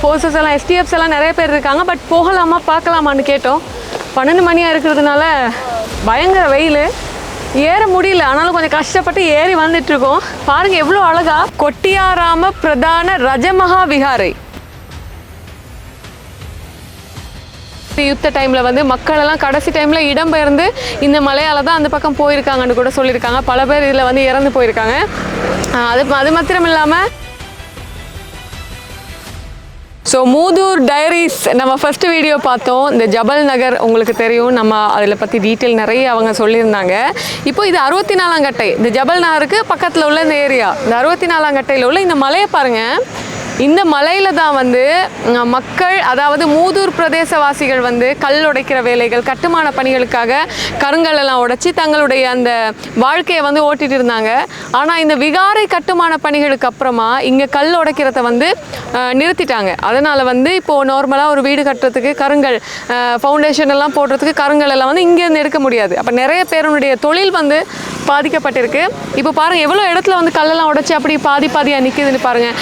Forces எல்லாம் எஸ்டிஎஃப்ஸ் எல்லாம் நிறைய பேர் இருக்காங்க. பட் போகலாமா பார்க்கலாமான்னு கேட்டோம். 12 மணியாக இருக்கிறதுனால பயங்கர வெயில், ஏற முடியல. ஆனாலும் கொஞ்சம் கஷ்டப்பட்டு ஏறி வந்துட்டுருக்கோம். பாருங்கள் எவ்வளோ அழகா கொட்டியாராம பிரதான ரஜமஹா விஹாரை. யுத்த டைமில் வந்து மக்கள் எல்லாம் கடைசி டைமில் இடம்பெயர்ந்து இந்த மலையால் தான் அந்த பக்கம் போயிருக்காங்கன்னு கூட சொல்லியிருக்காங்க. பல பேர் இதில் வந்து இறந்து போயிருக்காங்க. அது மாத்திரம் இல்லாமல் ஸோ மூதூர் டைரிஸ் நம்ம ஃபஸ்ட்டு வீடியோ பார்த்தோம். இந்த ஜபல் நகர் உங்களுக்கு தெரியும், நம்ம அதில் பற்றி டீட்டெயில் நிறைய அவங்க சொல்லியிருந்தாங்க. இப்போ இது 64ஆம் கட்டை. இந்த ஜபல் நகருக்கு பக்கத்தில் உள்ள இந்த ஏரியா, இந்த 64ஆம் கட்டையில் உள்ள இந்த மலையை பாருங்கள். இந்த மலையில் தான் வந்து மக்கள், அதாவது மூதூர் பிரதேசவாசிகள் வந்து கல் உடைக்கிற வேலைகள், கட்டுமான பணிகளுக்காக கருங்கல் எல்லாம் உடைச்சி தங்களுடைய அந்த வாழ்க்கையை வந்து ஓட்டிகிட்டு இருந்தாங்க. ஆனால் இந்த விகாரை கட்டுமான பணிகளுக்கு அப்புறமா இங்கே கல் உடைக்கிறத வந்து நிறுத்திட்டாங்க. அதனால் வந்து இப்போது நார்மலாக ஒரு வீடு கட்டுறதுக்கு கருங்கல் ஃபவுண்டேஷன் எல்லாம் போடுறதுக்கு கருங்கல் எல்லாம் வந்து இங்கேருந்து எடுக்க முடியாது. அப்போ நிறைய பேருடைய தொழில் வந்து பாதிக்கப்பட்டிருக்கு. இப்போ பாருங்கள் எவ்வளோ இடத்துல வந்து கல்லெல்லாம் உடைச்சி அப்படி பாதியாக நிற்கிதுன்னு பாருங்கள்.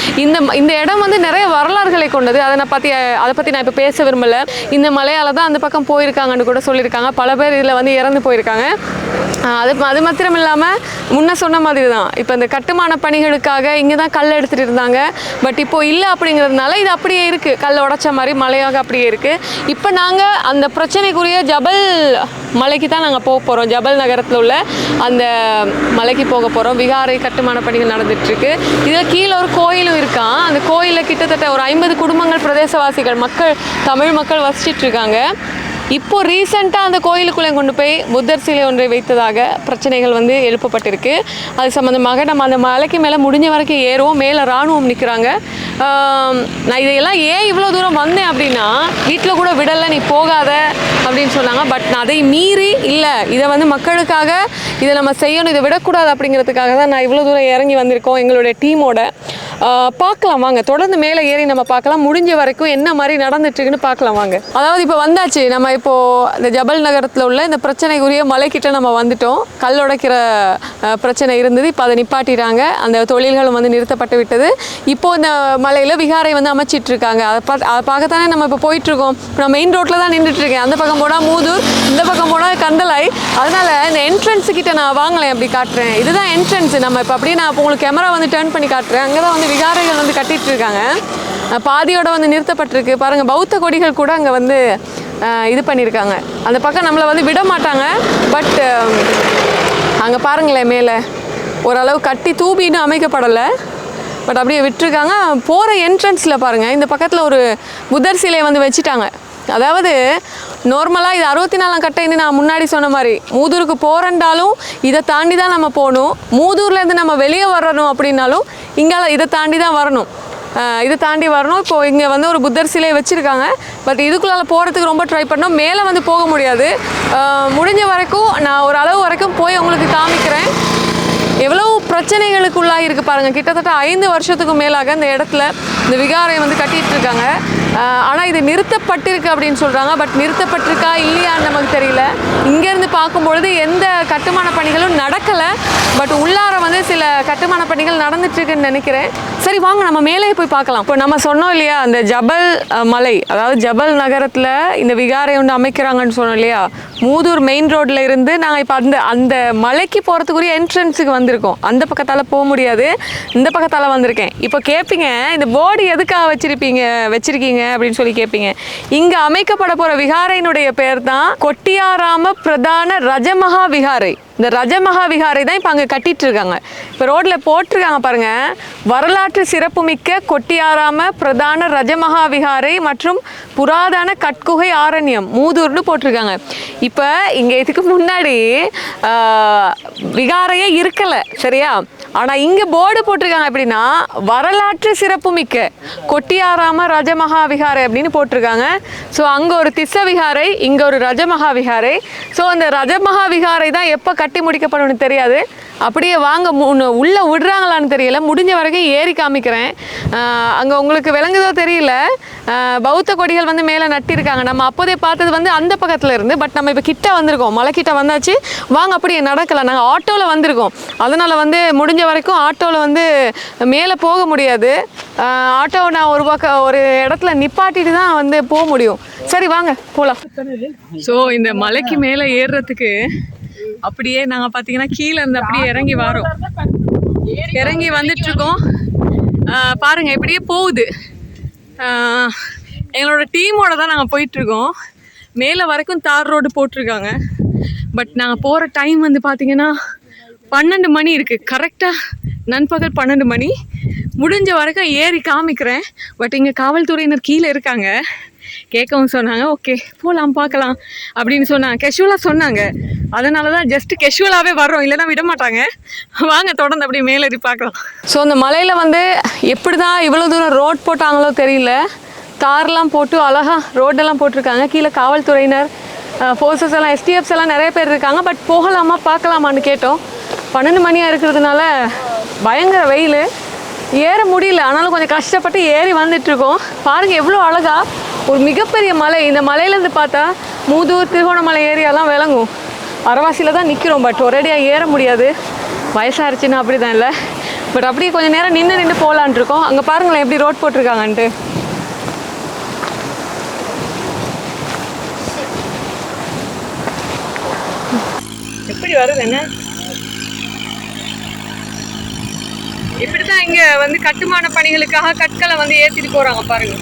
இந்த இடம் வந்து நிறைய வரலாறுகளை கொண்டது. அதை பற்றி நான் இப்போ பேச விரும்பலை. இந்த மலையால் தான் அந்த பக்கம் போயிருக்காங்கன்னு கூட சொல்லியிருக்காங்க. பல பேர் இதில் வந்து இறந்து போயிருக்காங்க. அது மாத்திரம் இல்லாமல் முன்ன சொன்ன மாதிரி தான் இப்போ இந்த கட்டுமான பணிகளுக்காக இங்கே தான் கல் எடுத்துகிட்டு இருந்தாங்க. பட் இப்போது இல்லை அப்படிங்கிறதுனால இது அப்படியே இருக்குது, கல் உடைச்ச மாதிரி மலையாக அப்படியே இருக்குது. இப்போ நாங்கள் அந்த பிரச்சனைக்குரிய ஜபல் மலைக்கு தான் நாங்கள் போக போகிறோம். ஜபல் நகரத்தில் உள்ள அந்த மலைக்கு போக போகிறோம். விகாரை கட்டுமான பணிகள் நடந்துகிட்ருக்கு. இதில் கீழே ஒரு கோயிலும் இருக்கான். அந்த கோயிலில் கிட்டத்தட்ட ஒரு 50 குடும்பங்கள் பிரதேசவாசிகள் தமிழ் மக்கள் வசிச்சிட்டு இருக்காங்க. இப்போது ரீசெண்டாக அந்த கோயிலுக்குள்ளே கொண்டு போய் புத்தர் சிலை ஒன்றை வைத்ததாக பிரச்சனைகள் வந்து எழுப்பப்பட்டிருக்கு. அது சம்மந்தமாக நம்ம அந்த மலைக்கு மேலே முடிஞ்ச வரைக்கும் ஏறுவோம். மேலே இராணுவம் நிற்கிறாங்க. நான் இதையெல்லாம் ஏன் இவ்வளோ தூரம் வந்தேன் அப்படின்னா, வீட்டில் கூட விடலை, நீ போகாத அப்படின்னு சொன்னாங்க. பட் நான் அதை மீறி இல்லை, இதை வந்து மக்களுக்காக இதை நம்ம செய்யணும், இதை விடக்கூடாது அப்படிங்கிறதுக்காக தான் நான் இவ்வளோ தூரம் இறங்கி வந்திருக்கோம் எங்களுடைய டீமோட. பார்க்கலாம் வாங்க, தொடர்ந்து மேலே ஏறி நம்ம பார்க்கலாம். முடிஞ்ச வரைக்கும் என்ன மாதிரி நடந்துட்டுருக்குன்னு பார்க்கலாம் வாங்க. அதாவது இப்போ வந்தாச்சு, நம்ம இப்போது இந்த ஜபல் நகரத்தில் உள்ள இந்த பிரச்சனைக்குரிய மலைக்கிட்ட நம்ம வந்துட்டோம். கல் உடைக்கிற பிரச்சனை இருந்தது, இப்போ அதை நிப்பாட்டிட்டாங்க. அந்த தொழில்களும் வந்து நிறுத்தப்பட்டு விட்டது. இப்போது இந்த மலையில் விகாரை வந்து அமைச்சிட்ருக்காங்க. அதை பார்க்கத்தானே நம்ம இப்போ போயிட்டுருக்கோம். நான் மெயின் ரோட்டில் தான் நின்றுட்டுருக்கேன். அந்த பக்கம் போனால் மூதூர், இந்த பக்கம் போனால் கந்தலாய். அதனால் இந்த என்ட்ரன்ஸுக்கிட்ட நான் வாங்கலேன், அப்படி காட்டுறேன். இதுதான் என்ட்ரன்ஸு. நம்ம இப்போ அப்படியே நான் இப்போ உங்களுக்கு கேமரா வந்து டர்ன் பண்ணி காட்டுறேன். அங்கே தான் வந்து விகாரைகள் வந்து கட்டிகிட்டு இருக்காங்க. பாதியோட வந்து நிறுத்தப்பட்டிருக்கு. பாருங்கள், பௌத்த கொடிகள் கூட அங்கே வந்து இது பண்ணியிருக்காங்க. அந்த பக்கம் நம்மளை வந்து விட மாட்டாங்க. பட் அங்கே பாருங்களேன், மேலே ஓரளவு கட்டி தூபின்னு அமைக்கப்படலை, பட் அப்படியே விட்டுருக்காங்க. போகிற என்ட்ரன்ஸில் பாருங்கள், இந்த பக்கத்தில் ஒரு புத்தர் சிலையை வந்து வச்சுட்டாங்க. அதாவது நார்மலாக இது 64ஆம் கட்டைன்னு நான் முன்னாடி சொன்ன மாதிரி மூதூருக்கு போகிறண்டாலும் இதை தாண்டி தான் நம்ம போகணும். மூதூர்லேருந்து நம்ம வெளியே வரணும் அப்படின்னாலும் இங்கே இதை தாண்டி தான் வரணும். இதை தாண்டி வரணும். இப்போது இங்கே வந்து ஒரு புத்தர் சிலையை வச்சுருக்காங்க. பட் இதுக்குள்ளால் போகிறதுக்கு ரொம்ப ட்ரை பண்ணோம். மேலே வந்து போக முடியாது. முடிஞ்ச வரைக்கும் நான் ஒரு அளவு வரைக்கும் போய் உங்களுக்கு காமிக்கிறேன். எவ்வளோ பிரச்சனைகளுக்குள்ளாக இருக்குது பாருங்கள். கிட்டத்தட்ட 5 வருஷத்துக்கு மேலாக இந்த இடத்துல இந்த விகாரை வந்து கட்டிகிட்டு இருக்காங்க. ஆனால் இது நிறுத்தப்பட்டிருக்கு அப்படின்னு சொல்கிறாங்க. பட் நிறுத்தப்பட்டிருக்கா இல்லையான்னு நமக்கு தெரியல. இங்கேருந்து பார்க்கும்பொழுது எந்த கட்டுமான பணிகளும் நடக்கலை. பட் உள்ளார வந்து சில கட்டுமான பணிகள் நடந்துட்டுருக்குன்னு நினைக்கிறேன். சரி வாங்க நம்ம மேலே போய் பார்க்கலாம். இப்போ நம்ம சொன்னோம் இல்லையா, அந்த ஜபல் மலை, அதாவது ஜபல் நகரத்தில் இந்த விகாரை ஒன்று அமைக்கிறாங்கன்னு சொன்னோம் இல்லையா. மூதூர் மெயின் ரோட்டில் இருந்து நாங்கள் இப்போ அந்த மலைக்கு போகிறதுக்குரிய என்ட்ரன்ஸுக்கு வந்திருக்கோம். அந்த பக்கத்தால் போக முடியாது, இந்த பக்கத்தால் வந்திருக்கேன். இப்போ கேட்பீங்க, இந்த போர்டு எதுக்காக வச்சிருக்கீங்க அப்படின்னு சொல்லி கேட்பீங்க. இங்கே அமைக்கப்பட போகிற விகாரையினுடைய பேர் தான் கொட்டியாராம பிரதான ரஜமஹா விகாரை. இந்த ரஜமஹா விகாரை தான் இப்போ அங்கே கட்டிட்டு இருக்காங்க. இப்போ ரோட்டில் போட்டிருக்காங்க பாருங்கள், வரலாற்று சிறப்புமிக்க கொட்டியாராம பிரதான ரஜமஹா விகாரை மற்றும் புராதன கட்குகை ஆரண்யம் மூதூர்னு போட்டிருக்காங்க. இப்போ இங்கே இதுக்கு முன்னாடி விகாரையே இருக்கலை, சரியா? ஆனால் இங்கே போர்டு போட்டிருக்காங்க எப்படின்னா, வரலாற்று சிறப்புமிக்க கொட்டியாராம ரஜமஹா விகாரை அப்படின்னு போட்டிருக்காங்க. ஸோ அங்கே ஒரு திஸ்ஸ விகாரை, இங்கே ஒரு ரஜமஹா விகாரை. ஸோ அந்த ரஜமஹா விகாரை தான் எப்போ கட்டி முடிக்கப்படணும்னு தெரியாது. அப்படியே வாங்க உள்ளே விடுறாங்களான்னு தெரியல. முடிஞ்ச வரைக்கும் ஏறி காமிக்கிறேன். அங்கே உங்களுக்கு விளங்குதோ தெரியல, பௌத்த கொடிகள் வந்து மேலே நட்டிருக்காங்க. நம்ம அப்போதே பார்த்தது வந்து அந்த பக்கத்தில் இருந்து. பட் நம்ம இப்போ கிட்ட வந்திருக்கோம், மலைக்கிட்ட வந்தாச்சு. வாங்க அப்படியே நடக்கலாம். நாங்கள் ஆட்டோவில் வந்திருக்கோம். அதனால் வந்து முடிஞ்ச வரைக்கும் ஆட்டோவில் வந்து மேலே போக முடியாது. ஆட்டோ நான் ஒரு இடத்துல நிப்பாட்டிட்டு தான் வந்து போக முடியும். சரி வாங்க போகலாம். ஸோ இந்த மலைக்கு மேலே ஏறுறதுக்கு அப்படியே நாங்கள் பார்த்தீங்கன்னா கீழே இருந்து அப்படியே இறங்கி வரோம். இறங்கி வந்துட்டுருக்கோம். பாருங்கள் இப்படியே போகுது. எங்களோட டீமோட தான் நாங்கள் போயிட்டுருக்கோம். மேலே வரைக்கும் தார் ரோடு போட்டிருக்காங்க. பட் நாங்கள் போகிற டைம் வந்து பார்த்திங்கன்னா 12 மணி இருக்குது. கரெக்டாக நண்பகல் 12 மணி. முடிஞ்ச வரைக்கும் ஏறி காமிக்கிறேன். பட் இங்கே காவல்துறையினர் கீழே இருக்காங்க. கேட்கவும் சொன்னாங்க, ஓகே போகலாம் பார்க்கலாம் அப்படின்னு சொன்னாங்க. கெஷுவலாக சொன்னாங்க. அதனால தான் ஜஸ்ட்டு கெஷுவலாகவே வர்றோம், இல்லைன்னா விட மாட்டாங்க. வாங்க தொடர்ந்து அப்படியே மேலேறி பார்க்கலாம். ஸோ அந்த மலையில் வந்து எப்படி தான் இவ்வளோ தூரம் ரோட் போட்டாங்களோ தெரியல. தார்லாம் போட்டு அழகாக ரோடெல்லாம் போட்டிருக்காங்க. கீழே காவல்துறையினர், ஃபோர்ஸஸ் எல்லாம், எஸ்டிஎஃப்ஸ் எல்லாம் நிறைய பேர் இருக்காங்க. பட் போகலாமா பார்க்கலாமான்னு கேட்டோம். 12 மணியாக இருக்கிறதுனால பயங்கர வெயில், ஏற முடியல. ஆனாலும் கொஞ்சம் கஷ்டப்பட்டு ஏறி வந்துட்டுருக்கோம். பாருங்கள் எவ்வளோ அழகாக ஒரு மிகப்பெரிய மலை. இந்த மலையிலேருந்து பார்த்தா மூதூர், திருகோணமலை ஏரியாலாம் விளங்கும். அரவாசியில் தான் நிற்கிறோம். பட் ஒரேடியாக ஏற முடியாது, வயசாகிடுச்சின்னா அப்படி தான் இல்லை. பட் அப்படியே கொஞ்சம் நேரம் நின்று போகலான் இருக்கோம். அங்கே பாருங்களேன் எப்படி ரோட் போட்டிருக்காங்கன்ட்டு. எப்படி வருது என்ன, இப்படி தான் இங்கே வந்து கட்டுமான பணிகளுக்காக கற்களை வந்து ஏற்றிட்டு போகிறாங்க பாருங்க.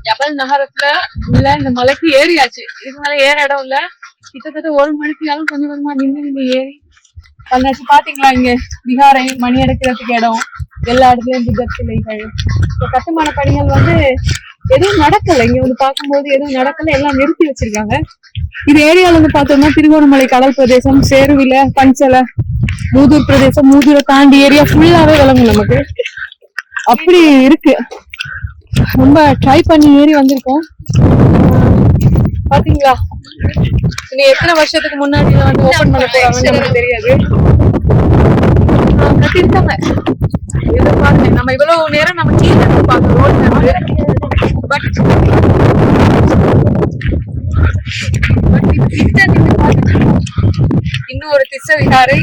ஜபல் நகரத்துல உள்ள இந்த மலைக்கு ஏறியாச்சு. இதுக்கு மேல ஏற இடம் இல்ல. கிட்டத்தட்ட 1 மணிக்கு கொஞ்சம் கொஞ்சமா நின்று ஏறி வந்தாச்சு. பாத்தீங்களா இங்க விகாரை, மணி எடுக்கிறதுக்கு இடம், எல்லா இடத்துலயும் புத்தர் சிலைகள். கட்டுமான பணிகள் வந்து எதுவும் நடக்கல. இங்க வந்து பார்க்கும்போது எதுவும் நடக்கல, எல்லாம் நிறுத்தி வச்சிருக்காங்க. இது ஏரியால வந்து பார்த்தோம்னா திருகோணமலை கடல் பிரதேசம், சேருவில, பஞ்சல, மூதூர் பிரதேசம், மூதூரை தாண்டி ஏரியா ஃபுல்லாவே விளங்கும் நமக்கு. அப்படி இருக்கு. ரொம்ப ட்ரை பண்ணி ஏறி வந்திருக்கோம். பாத்தீங்களா, இனி எத்தனை வருஷத்துக்கு முன்னாடி வந்து ஓபன் பண்ண போறாங்கன்னு நமக்கு தெரியாது. கட்டிருக்காங்க. பாருங்க, நம்ம இவ்வளவு நேரம் நம்ம கீழே இருந்து பாக்குறோம். பட் இன்னும் ஒரு திசை விகாரை.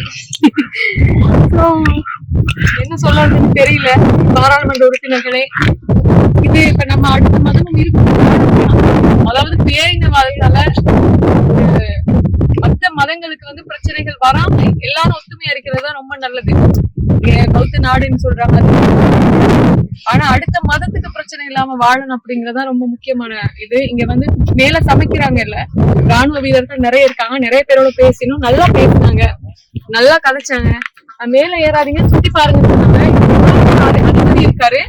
என்ன சொல்றதுன்னு தெரியல. பாராளுமன்ற உறுப்பினர்களே, இது இப்ப நம்ம அடுத்த மதமும் இருக்கு. அதாவது பேரினவாதிகளால மற்ற மதங்களுக்கு வந்து பிரச்சனைகள் வராம எல்லாரும் ஒத்துமையா இருக்கிறது தான் ரொம்ப நல்லது. பௌத்த நாடுன்னு சொல்றாங்க. ஆனா அடுத்த மதத்துக்கு பிரச்சனை இல்லாம வாழணும் அப்படிங்கறதா ரொம்ப முக்கியமான இது. இங்க வந்து மேல சமைக்கிறாங்க இல்ல, ராணுவ வீரர்கள் நிறைய இருக்காங்க. நிறைய பேரோட பேசணும், நல்லா பேசினாங்க, நல்லா கதைச்சாங்க. மேல ஏறாதீங்க, சுத்தி பாருங்க சொன்னாங்க. அதிபதி இருக்காரு,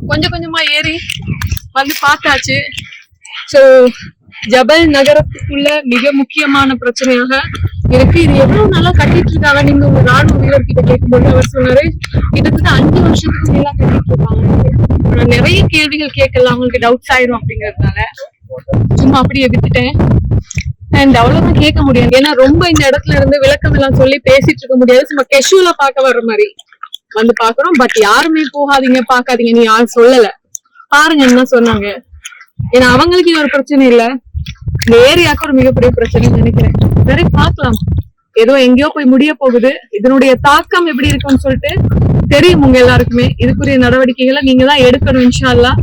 கொஞ்சம் கொஞ்சமா ஏறி வந்து பார்த்தாச்சு. சோ ஜபல் நகரத்துக்குள்ள மிக முக்கியமான பிரச்சனையாக இருக்கு. இது எவ்வளவு நாளா கட்டிட்டு இருக்காங்க. நீங்க உங்க ராணுவ வீரர்கிட்ட கேட்கும்போது அவர் சொன்னாரு, கிட்டத்தட்ட 5 வருஷத்துக்கு மேலா கட்டிட்டு இருக்காங்க. நிறைய கேள்விகள் கேட்கலாம், அவங்களுக்கு டவுட்ஸ் ஆயிரும் அப்படிங்கறதுனால சும்மா அப்படியே விட்டுட்டேன். அண்ட் அவ்வளவுதான் கேட்க முடியாது, ஏன்னா ரொம்ப இந்த இடத்துல இருந்து விளக்கம் எல்லாம் சொல்லி பேசிட்டு இருக்க முடியாது. சும்மா கெஷுவலா பார்க்க வர்ற மாதிரி வந்து பாக்குறோம். பட் யாருமே போகாதீங்க பாக்காதீங்க நீ யாரும் சொல்லல, பாருங்கன்னு சொன்னாங்க. ஏன்னா அவங்களுக்கு இது ஒரு பிரச்சனை இல்ல, இந்த ஏரியாவுக்கு ஒரு மிகப்பெரிய பிரச்சனைன்னு நினைக்கிறேன். சரி பார்க்கலாம், ஏதோ எங்கேயோ போய் முடிய போகுது. இதனுடைய தாக்கம் எப்படி இருக்கும்னு சொல்லிட்டு தெரியும் உங்க எல்லாருக்குமே. இதுக்குரிய நடவடிக்கைகளை நீங்க தான் எடுக்கணும். இன்ஷா அல்லாஹ்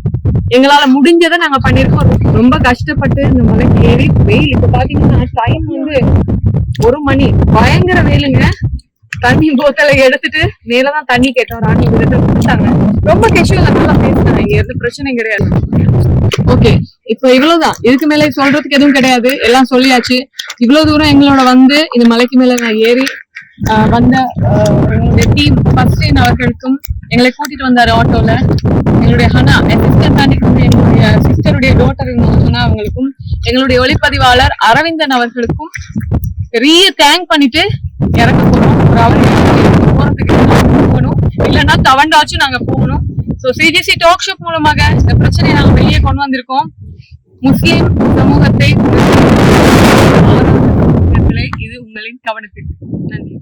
எங்களால முடிஞ்சதை நாங்க பண்ணிருக்கோம். ரொம்ப கஷ்டப்பட்டு இந்த மலைக்கு ஏறி வெயில். இப்ப பாத்தீங்கன்னா டைம் வந்து 1 மணி, பயங்கர வெயிலுங்க. தண்ணி போத்தலை எடுத்துட்டு மேலதான் தண்ணி கேட்டோம், ராணி கொடுத்தாங்க. ரொம்ப கேஷுவலா நல்லா பேசினாங்க, இங்க எந்த பிரச்சனையும் கிடையாது. ஓகே, இப்போ இவ்வளவுதான், இதுக்கு மேல சொல்றதுக்கு எதுவும் கிடையாது, எல்லாம் சொல்லியாச்சு. இவ்வளவு தூரம் எங்களோட வந்து இந்த மலைக்கு மேல நான் ஏறி வந்த எங்களுடைய டீம் ஃபர்ஸ்ட் அவர்களுக்கும், எங்களை கூட்டிட்டு வந்தாரு ஆட்டோல எங்களுடைய ஹனா சிஸ்டர் தாண்டி, எங்களுடைய சிஸ்டருடைய டோட்டர் ஹனா அவங்களுக்கும், எங்களுடைய ஒளிப்பதிவாளர் அரவிந்தன் அவர்களுக்கும் பெரிய தேங்க் பண்ணிட்டு இறக்க போறோம். ஒரு அவர் போறதுக்கு போகணும், இல்லைன்னா தவண்டாச்சும் நாங்க போகணும். சோ சிஜிசி டாக் ஷோ மூலமாக இந்த பிரச்சனையை நாங்க வெளியே கொண்டு வந்திருக்கோம். முஸ்லிம் சமூகத்தை இது உங்களின் கவனத்திற்கு நன்றி.